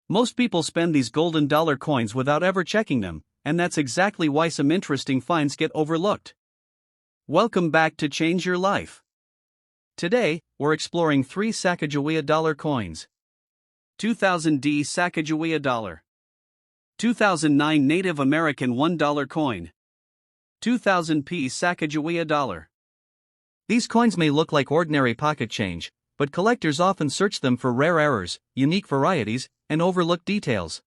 Most people spend these golden dollar coins without ever checking them, and that's exactly why some interesting finds get overlooked. Welcome back to Change Your Life. Today, we're exploring 3 Sacagawea dollar coins. 2000D Sacagawea Dollar. 2009 Native American $1 coin. 2000P Sacagawea Dollar. These coins may look like ordinary pocket change, but collectors often search them for rare errors, unique varieties, and overlooked details.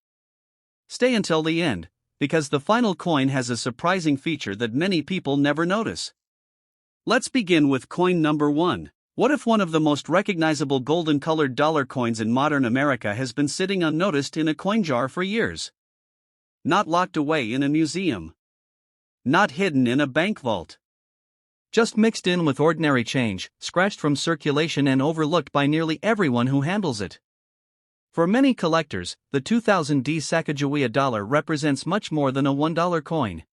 Stay until the end, because the final coin has a surprising feature that many people never notice. Let's begin with coin number 1. What if one of the most recognizable golden-colored dollar coins in modern America has been sitting unnoticed in a coin jar for years? Not locked away in a museum. Not hidden in a bank vault. Just mixed in with ordinary change, scratched from circulation and overlooked by nearly everyone who handles it. For many collectors, the 2000D Sacagawea Dollar represents much more than a $1 coin.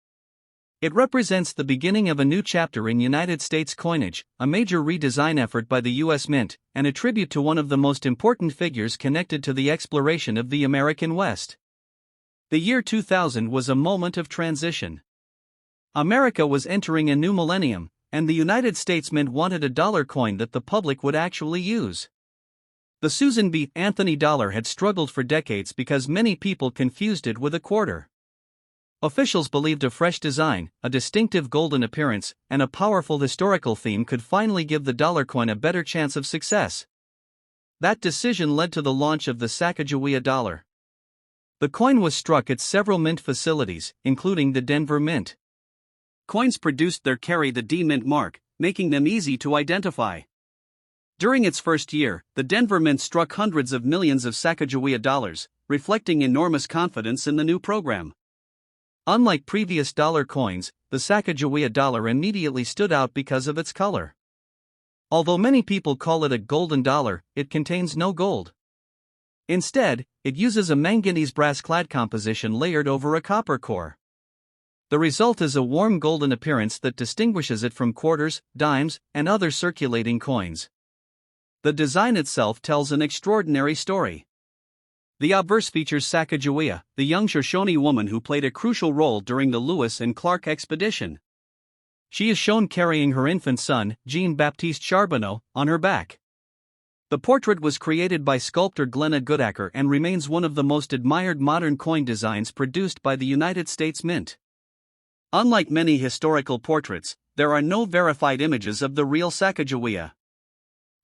It represents the beginning of a new chapter in United States coinage, a major redesign effort by the U.S. Mint, and a tribute to one of the most important figures connected to the exploration of the American West. The year 2000 was a moment of transition. America was entering a new millennium, and the United States Mint wanted a dollar coin that the public would actually use. The Susan B. Anthony dollar had struggled for decades because many people confused it with a quarter. Officials believed a fresh design, a distinctive golden appearance, and a powerful historical theme could finally give the dollar coin a better chance of success. That decision led to the launch of the Sacagawea Dollar. The coin was struck at several mint facilities, including the Denver Mint. Coins produced there carry the D Mint mark, making them easy to identify. During its first year, the Denver Mint struck hundreds of millions of Sacagawea dollars, reflecting enormous confidence in the new program. Unlike previous dollar coins, the Sacagawea Dollar immediately stood out because of its color. Although many people call it a golden dollar, it contains no gold. Instead, it uses a manganese brass-clad composition layered over a copper core. The result is a warm golden appearance that distinguishes it from quarters, dimes, and other circulating coins. The design itself tells an extraordinary story. The obverse features Sacagawea, the young Shoshone woman who played a crucial role during the Lewis and Clark expedition. She is shown carrying her infant son, Jean-Baptiste Charbonneau, on her back. The portrait was created by sculptor Glenna Goodacker and remains one of the most admired modern coin designs produced by the United States Mint. Unlike many historical portraits, there are no verified images of the real Sacagawea.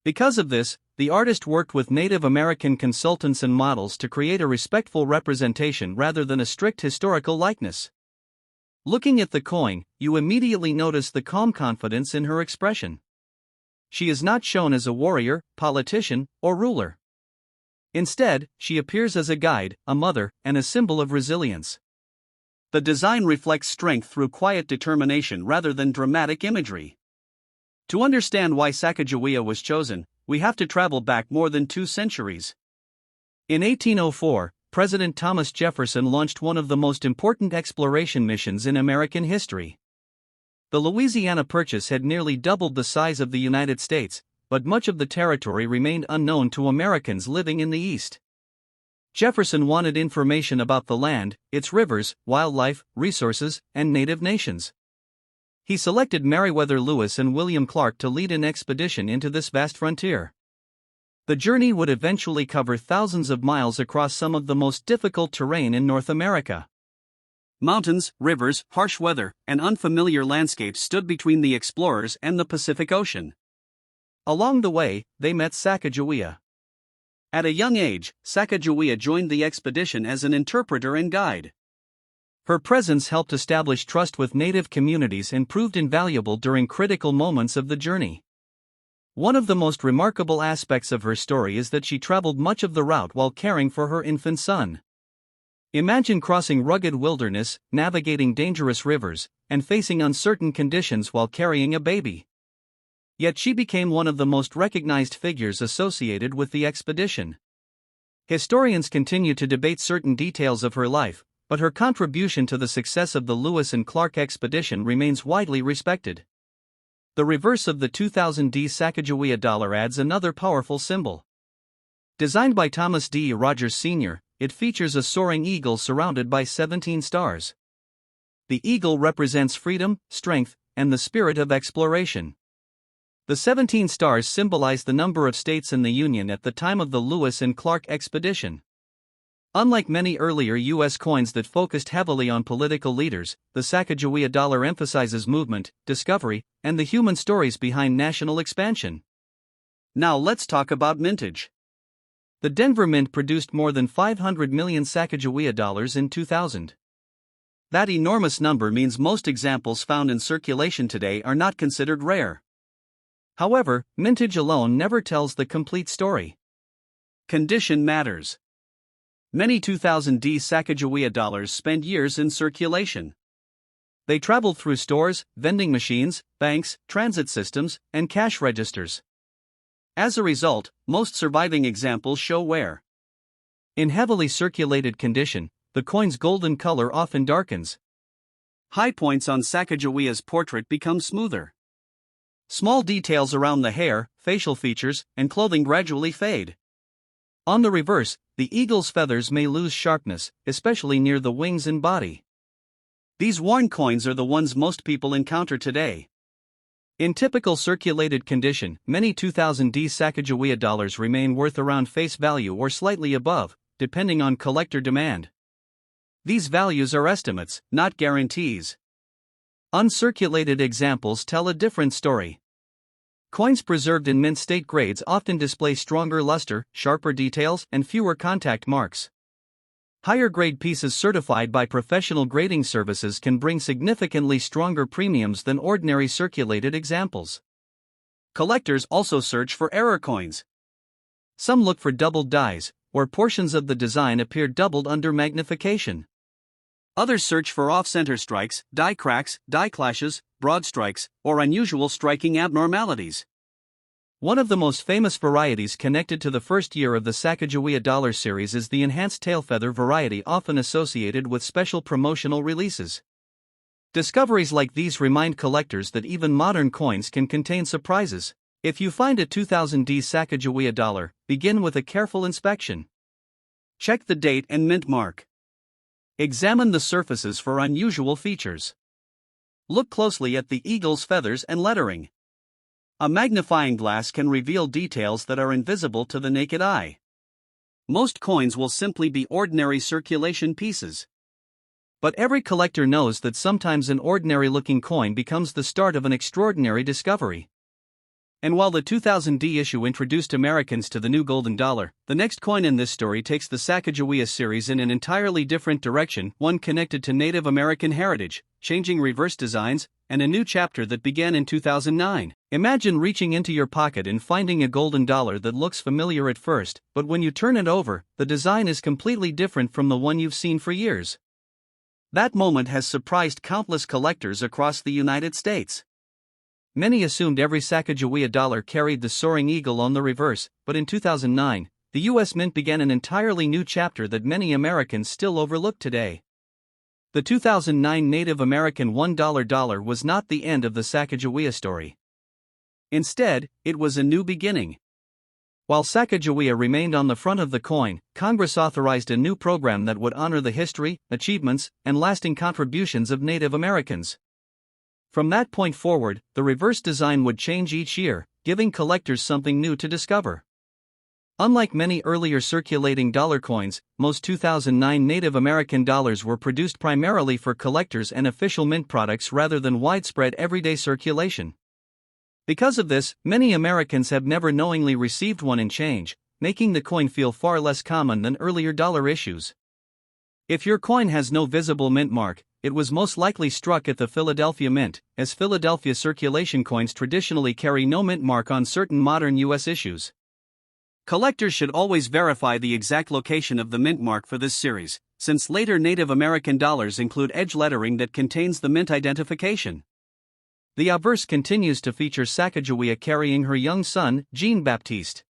Because of this, the artist worked with Native American consultants and models to create a respectful representation rather than a strict historical likeness. Looking at the coin, you immediately notice the calm confidence in her expression. She is not shown as a warrior, politician, or ruler. Instead, she appears as a guide, a mother, and a symbol of resilience. The design reflects strength through quiet determination rather than dramatic imagery. To understand why Sacagawea was chosen, we have to travel back more than 2 centuries. In 1804, President Thomas Jefferson launched one of the most important exploration missions in American history. The Louisiana Purchase had nearly doubled the size of the United States, but much of the territory remained unknown to Americans living in the East. Jefferson wanted information about the land, its rivers, wildlife, resources, and native nations. He selected Meriwether Lewis and William Clark to lead an expedition into this vast frontier. The journey would eventually cover thousands of miles across some of the most difficult terrain in North America. Mountains, rivers, harsh weather, and unfamiliar landscapes stood between the explorers and the Pacific Ocean. Along the way, they met Sacagawea. At a young age, Sacagawea joined the expedition as an interpreter and guide. Her presence helped establish trust with native communities and proved invaluable during critical moments of the journey. One of the most remarkable aspects of her story is that she traveled much of the route while caring for her infant son. Imagine crossing rugged wilderness, navigating dangerous rivers, and facing uncertain conditions while carrying a baby. Yet she became one of the most recognized figures associated with the expedition. Historians continue to debate certain details of her life, but her contribution to the success of the Lewis and Clark expedition remains widely respected. The reverse of the 2000D Sacagawea Dollar adds another powerful symbol. Designed by Thomas D. Rogers Sr., it features a soaring eagle surrounded by 17 stars. The eagle represents freedom, strength, and the spirit of exploration. The 17 stars symbolize the number of states in the Union at the time of the Lewis and Clark expedition. Unlike many earlier U.S. coins that focused heavily on political leaders, the Sacagawea dollar emphasizes movement, discovery, and the human stories behind national expansion. Now let's talk about mintage. The Denver Mint produced more than 500 million Sacagawea dollars in 2000. That enormous number means most examples found in circulation today are not considered rare. However, mintage alone never tells the complete story. Condition matters. Many 2000D Sacagawea dollars spent years in circulation. They traveled through stores, vending machines, banks, transit systems, and cash registers. As a result, most surviving examples show wear. In heavily circulated condition, the coin's golden color often darkens. High points on Sacagawea's portrait become smoother. Small details around the hair, facial features, and clothing gradually fade. On the reverse, the eagle's feathers may lose sharpness, especially near the wings and body. These worn coins are the ones most people encounter today. In typical circulated condition, many 2000D Sacagawea dollars remain worth around face value or slightly above, depending on collector demand. These values are estimates, not guarantees. Uncirculated examples tell a different story. Coins preserved in mint state grades often display stronger luster, sharper details, and fewer contact marks. Higher grade pieces certified by professional grading services can bring significantly stronger premiums than ordinary circulated examples. Collectors also search for error coins. Some look for doubled dies, where portions of the design appear doubled under magnification. Others search for off-center strikes, die cracks, die clashes, broad strikes, or unusual striking abnormalities. One of the most famous varieties connected to the first year of the Sacagawea dollar series is the enhanced tail feather variety, often associated with special promotional releases. Discoveries like these remind collectors that even modern coins can contain surprises. If you find a 2000D Sacagawea dollar, begin with a careful inspection. Check the date and mint mark. Examine the surfaces for unusual features. Look closely at the eagle's feathers and lettering. A magnifying glass can reveal details that are invisible to the naked eye. Most coins will simply be ordinary circulation pieces. But every collector knows that sometimes an ordinary-looking coin becomes the start of an extraordinary discovery. And while the 2000D issue introduced Americans to the new golden dollar, the next coin in this story takes the Sacagawea series in an entirely different direction, one connected to Native American heritage, changing reverse designs, and a new chapter that began in 2009. Imagine reaching into your pocket and finding a golden dollar that looks familiar at first, but when you turn it over, the design is completely different from the one you've seen for years. That moment has surprised countless collectors across the United States. Many assumed every Sacagawea dollar carried the soaring eagle on the reverse, but in 2009, the U.S. Mint began an entirely new chapter that many Americans still overlook today. The 2009 Native American $1 dollar was not the end of the Sacagawea story. Instead, it was a new beginning. While Sacagawea remained on the front of the coin, Congress authorized a new program that would honor the history, achievements, and lasting contributions of Native Americans. From that point forward, the reverse design would change each year, giving collectors something new to discover. Unlike many earlier circulating dollar coins, most 2009 Native American dollars were produced primarily for collectors and official mint products rather than widespread everyday circulation. Because of this, many Americans have never knowingly received one in change, making the coin feel far less common than earlier dollar issues. If your coin has no visible mint mark, it was most likely struck at the Philadelphia Mint, as Philadelphia circulation coins traditionally carry no mint mark on certain modern U.S. issues. Collectors should always verify the exact location of the mint mark for this series, since later Native American dollars include edge lettering that contains the mint identification. The obverse continues to feature Sacagawea carrying her young son, Jean-Baptiste.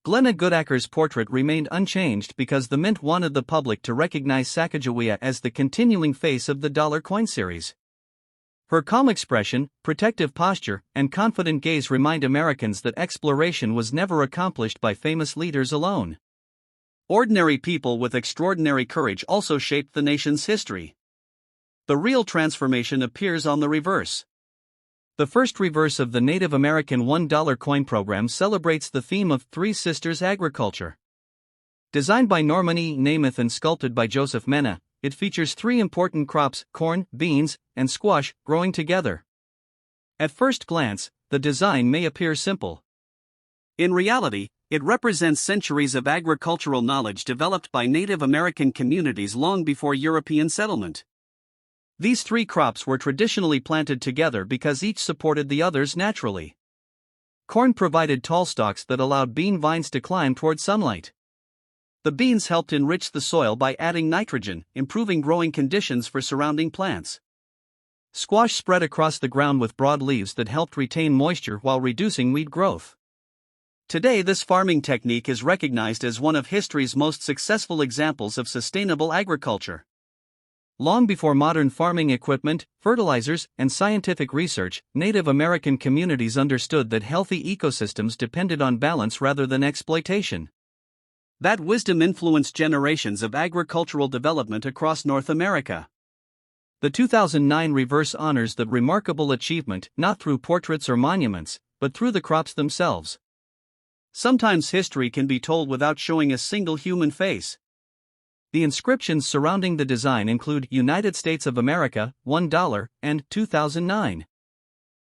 Glenna Goodacre's portrait remained unchanged because the mint wanted the public to recognize Sacagawea as the continuing face of the dollar coin series. Her calm expression, protective posture, and confident gaze remind Americans that exploration was never accomplished by famous leaders alone. Ordinary people with extraordinary courage also shaped the nation's history. The real transformation appears on the reverse. The first reverse of the Native American $1 coin program celebrates the theme of Three Sisters agriculture. Designed by Norman E. Namath and sculpted by Joseph Mena, it features three important crops, corn, beans, and squash, growing together. At first glance, the design may appear simple. In reality, it represents centuries of agricultural knowledge developed by Native American communities long before European settlement. These three crops were traditionally planted together because each supported the others naturally. Corn provided tall stalks that allowed bean vines to climb toward sunlight. The beans helped enrich the soil by adding nitrogen, improving growing conditions for surrounding plants. Squash spread across the ground with broad leaves that helped retain moisture while reducing weed growth. Today, this farming technique is recognized as one of history's most successful examples of sustainable agriculture. Long before modern farming equipment, fertilizers, and scientific research, Native American communities understood that healthy ecosystems depended on balance rather than exploitation. That wisdom influenced generations of agricultural development across North America. The 2009 reverse honors that remarkable achievement not through portraits or monuments, but through the crops themselves. Sometimes history can be told without showing a single human face. The inscriptions surrounding the design include United States of America, $1, and 2009.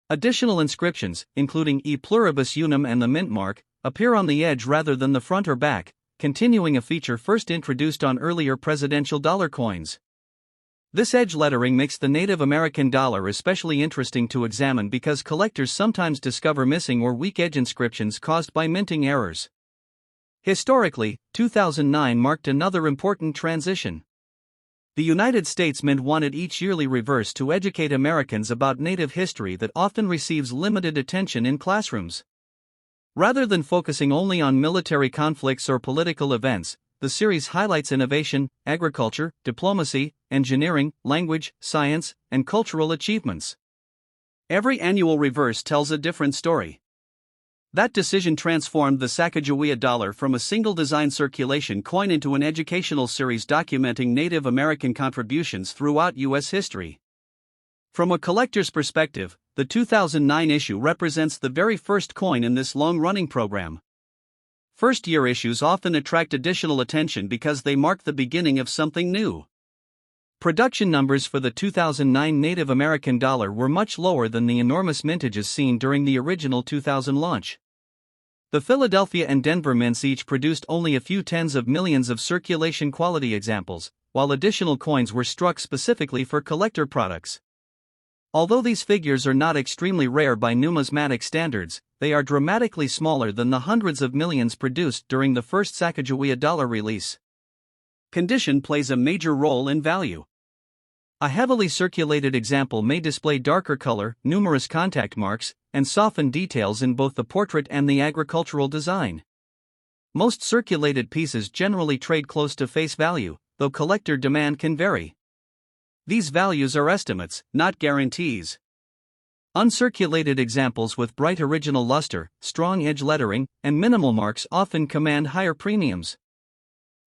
Additional inscriptions, including E pluribus unum and the mint mark, appear on the edge rather than the front or back, continuing a feature first introduced on earlier presidential dollar coins. This edge lettering makes the Native American dollar especially interesting to examine because collectors sometimes discover missing or weak edge inscriptions caused by minting errors. Historically, 2009 marked another important transition. The United States Mint wanted each yearly reverse to educate Americans about Native history that often receives limited attention in classrooms. Rather than focusing only on military conflicts or political events, the series highlights innovation, agriculture, diplomacy, engineering, language, science, and cultural achievements. Every annual reverse tells a different story. That decision transformed the Sacagawea Dollar from a single design circulation coin into an educational series documenting Native American contributions throughout U.S. history. From a collector's perspective, the 2009 issue represents the very first coin in this long-running program. First-year issues often attract additional attention because they mark the beginning of something new. Production numbers for the 2009 Native American dollar were much lower than the enormous mintages seen during the original 2000 launch. The Philadelphia and Denver mints each produced only a few tens of millions of circulation quality examples, while additional coins were struck specifically for collector products. Although these figures are not extremely rare by numismatic standards, they are dramatically smaller than the hundreds of millions produced during the first Sacagawea Dollar release. Condition plays a major role in value. A heavily circulated example may display darker color, numerous contact marks, and softened details in both the portrait and the agricultural design. Most circulated pieces generally trade close to face value, though collector demand can vary. These values are estimates, not guarantees. Uncirculated examples with bright original luster, strong edge lettering, and minimal marks often command higher premiums.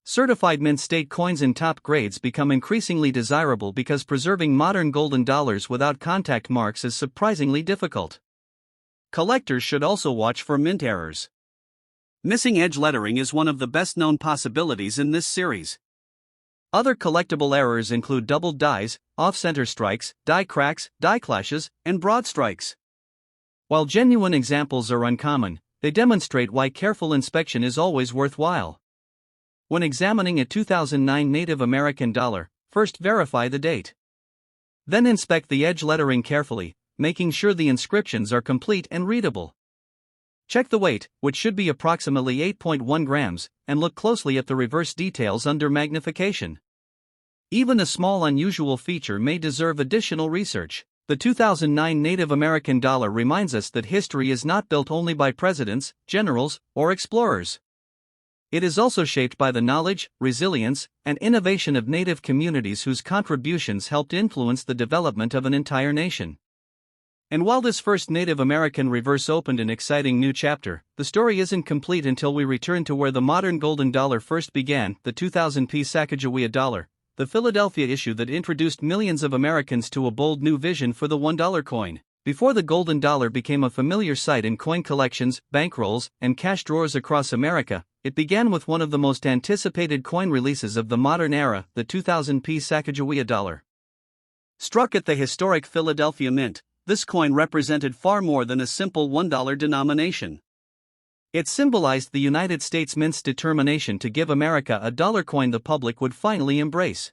Certified mint state coins in top grades become increasingly desirable because preserving modern golden dollars without contact marks is surprisingly difficult. Collectors should also watch for mint errors. Missing edge lettering is one of the best-known possibilities in this series. Other collectible errors include doubled dies, off-center strikes, die cracks, die clashes, and broad strikes. While genuine examples are uncommon, they demonstrate why careful inspection is always worthwhile. When examining a 2009 Native American dollar, first verify the date. Then inspect the edge lettering carefully, making sure the inscriptions are complete and readable. Check the weight, which should be approximately 8.1 grams, and look closely at the reverse details under magnification. Even a small unusual feature may deserve additional research. The 2009 Native American dollar reminds us that history is not built only by presidents, generals, or explorers. It is also shaped by the knowledge, resilience, and innovation of Native communities whose contributions helped influence the development of an entire nation. And while this first Native American reverse opened an exciting new chapter, the story isn't complete until we return to where the modern golden dollar first began, the 2000p Sacagawea Dollar, the Philadelphia issue that introduced millions of Americans to a bold new vision for the $1 coin. Before the golden dollar became a familiar sight in coin collections, bankrolls, and cash drawers across America, it began with one of the most anticipated coin releases of the modern era, the 2000p Sacagawea Dollar. Struck at the historic Philadelphia Mint, this coin represented far more than a simple $1 denomination. It symbolized the United States Mint's determination to give America a dollar coin the public would finally embrace.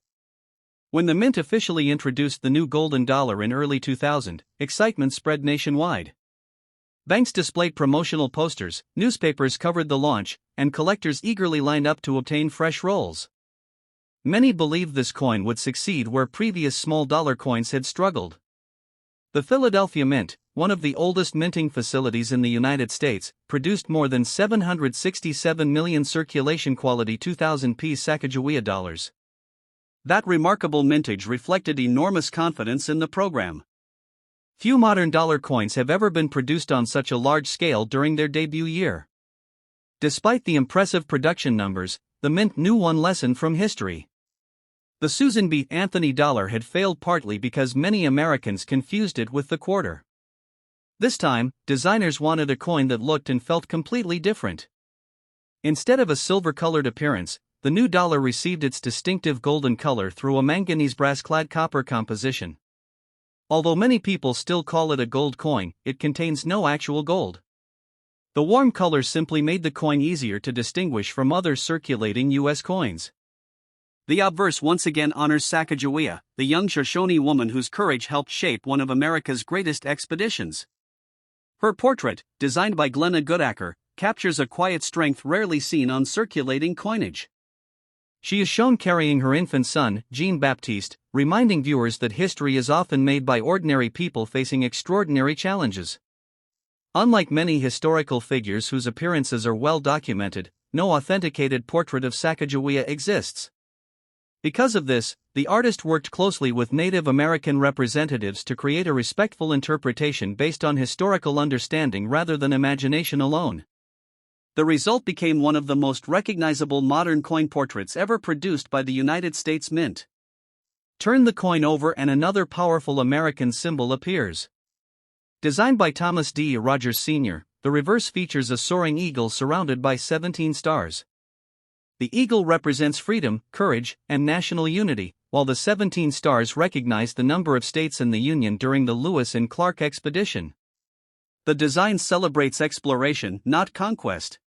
When the Mint officially introduced the new golden dollar in early 2000, excitement spread nationwide. Banks displayed promotional posters, newspapers covered the launch, and collectors eagerly lined up to obtain fresh rolls. Many believed this coin would succeed where previous small dollar coins had struggled. The Philadelphia Mint, one of the oldest minting facilities in the United States, produced more than 767 million circulation-quality 2000p Sacagawea dollars. That remarkable mintage reflected enormous confidence in the program. Few modern dollar coins have ever been produced on such a large scale during their debut year. Despite the impressive production numbers, the Mint knew one lesson from history. The Susan B. Anthony dollar had failed partly because many Americans confused it with the quarter. This time, designers wanted a coin that looked and felt completely different. Instead of a silver-colored appearance, the new dollar received its distinctive golden color through a manganese brass-clad copper composition. Although many people still call it a gold coin, it contains no actual gold. The warm color simply made the coin easier to distinguish from other circulating U.S. coins. The obverse once again honors Sacagawea, the young Shoshone woman whose courage helped shape one of America's greatest expeditions. Her portrait, designed by Glenna Goodacker, captures a quiet strength rarely seen on circulating coinage. She is shown carrying her infant son, Jean-Baptiste, reminding viewers that history is often made by ordinary people facing extraordinary challenges. Unlike many historical figures whose appearances are well documented, no authenticated portrait of Sacagawea exists. Because of this, the artist worked closely with Native American representatives to create a respectful interpretation based on historical understanding rather than imagination alone. The result became one of the most recognizable modern coin portraits ever produced by the United States Mint. Turn the coin over and another powerful American symbol appears. Designed by Thomas D. Rogers Sr., the reverse features a soaring eagle surrounded by 17 stars. The eagle represents freedom, courage, and national unity, while the 17 stars recognize the number of states in the Union during the Lewis and Clark expedition. The design celebrates exploration, not conquest.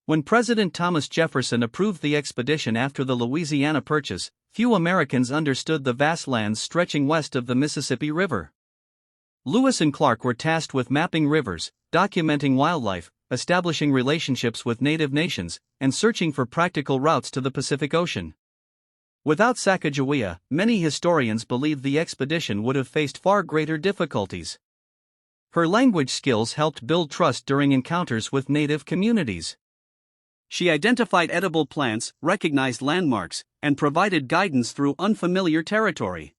When President Thomas Jefferson approved the expedition after the Louisiana Purchase, few Americans understood the vast lands stretching west of the Mississippi River. Lewis and Clark were tasked with mapping rivers, documenting wildlife, establishing relationships with native nations, and searching for practical routes to the Pacific Ocean. Without Sacagawea, many historians believe the expedition would have faced far greater difficulties. Her language skills helped build trust during encounters with native communities. She identified edible plants, recognized landmarks, and provided guidance through unfamiliar territory.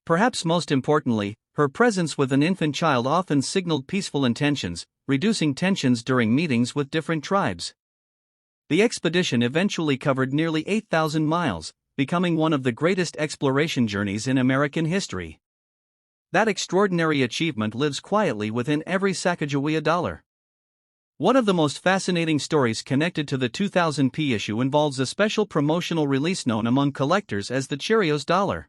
Perhaps most importantly, her presence with an infant child often signaled peaceful intentions, reducing tensions during meetings with different tribes. The expedition eventually covered nearly 8,000 miles, becoming one of the greatest exploration journeys in American history. That extraordinary achievement lives quietly within every Sacagawea dollar. One of the most fascinating stories connected to the 2000p issue involves a special promotional release known among collectors as the Cheerios Dollar.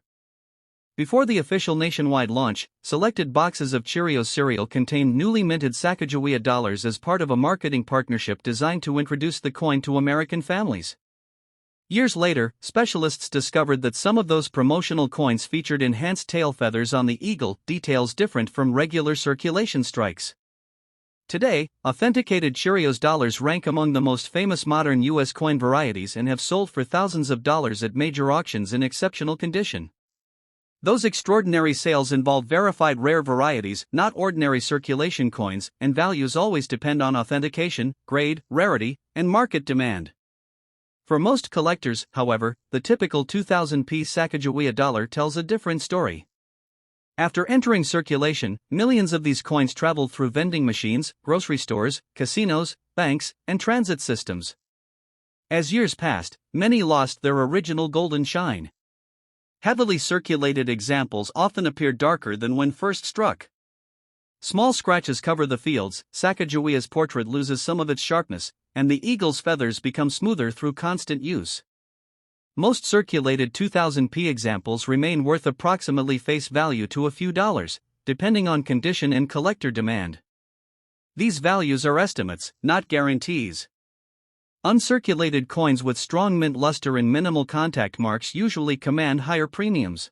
Before the official nationwide launch, selected boxes of Cheerios cereal contained newly minted Sacagawea dollars as part of a marketing partnership designed to introduce the coin to American families. Years later, specialists discovered that some of those promotional coins featured enhanced tail feathers on the eagle, details different from regular circulation strikes. Today, authenticated Cheerios dollars rank among the most famous modern U.S. coin varieties and have sold for thousands of dollars at major auctions in exceptional condition. Those extraordinary sales involve verified rare varieties, not ordinary circulation coins, and values always depend on authentication, grade, rarity, and market demand. For most collectors, however, the typical 2000p Sacagawea dollar tells a different story. After entering circulation, millions of these coins traveled through vending machines, grocery stores, casinos, banks, and transit systems. As years passed, many lost their original golden shine. Heavily circulated examples often appear darker than when first struck. Small scratches cover the fields, Sacagawea's portrait loses some of its sharpness, and the eagle's feathers become smoother through constant use. Most circulated 2000p examples remain worth approximately face value to a few dollars, depending on condition and collector demand. These values are estimates, not guarantees. Uncirculated coins with strong mint luster and minimal contact marks usually command higher premiums.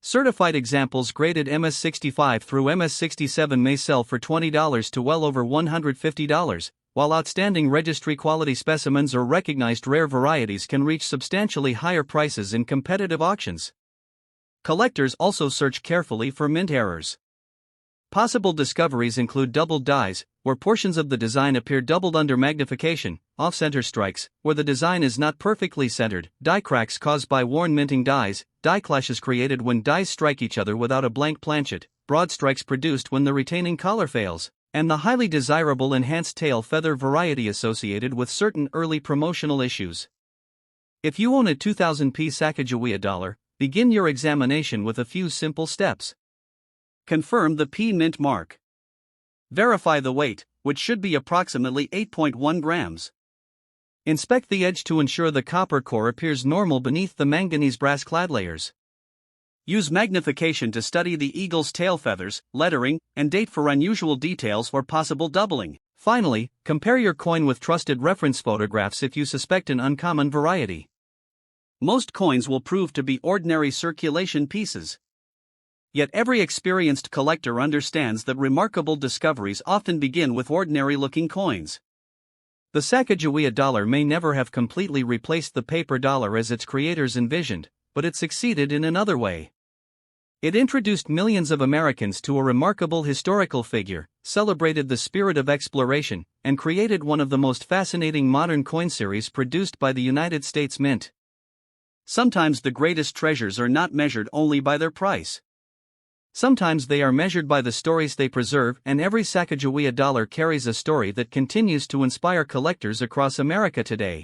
Certified examples graded MS65 through MS67 may sell for $20 to well over $150, while outstanding registry quality specimens or recognized rare varieties can reach substantially higher prices in competitive auctions. Collectors also search carefully for mint errors. Possible discoveries include doubled dies, where portions of the design appear doubled under magnification, off-center strikes, where the design is not perfectly centered, die cracks caused by worn minting dies, die clashes created when dies strike each other without a blank planchet, broad strikes produced when the retaining collar fails, and the highly desirable enhanced tail feather variety associated with certain early promotional issues. If you own a 2000p Sacagawea dollar, begin your examination with a few simple steps. Confirm the P mint mark. Verify the weight, which should be approximately 8.1 grams. Inspect the edge to ensure the copper core appears normal beneath the manganese brass clad layers. Use magnification to study the eagle's tail feathers, lettering, and date for unusual details or possible doubling. Finally, compare your coin with trusted reference photographs if you suspect an uncommon variety. Most coins will prove to be ordinary circulation pieces. Yet every experienced collector understands that remarkable discoveries often begin with ordinary-looking coins. The Sacagawea dollar may never have completely replaced the paper dollar as its creators envisioned, but it succeeded in another way. It introduced millions of Americans to a remarkable historical figure, celebrated the spirit of exploration, and created one of the most fascinating modern coin series produced by the United States Mint. Sometimes the greatest treasures are not measured only by their price. Sometimes they are measured by the stories they preserve, and every Sacagawea dollar carries a story that continues to inspire collectors across America today.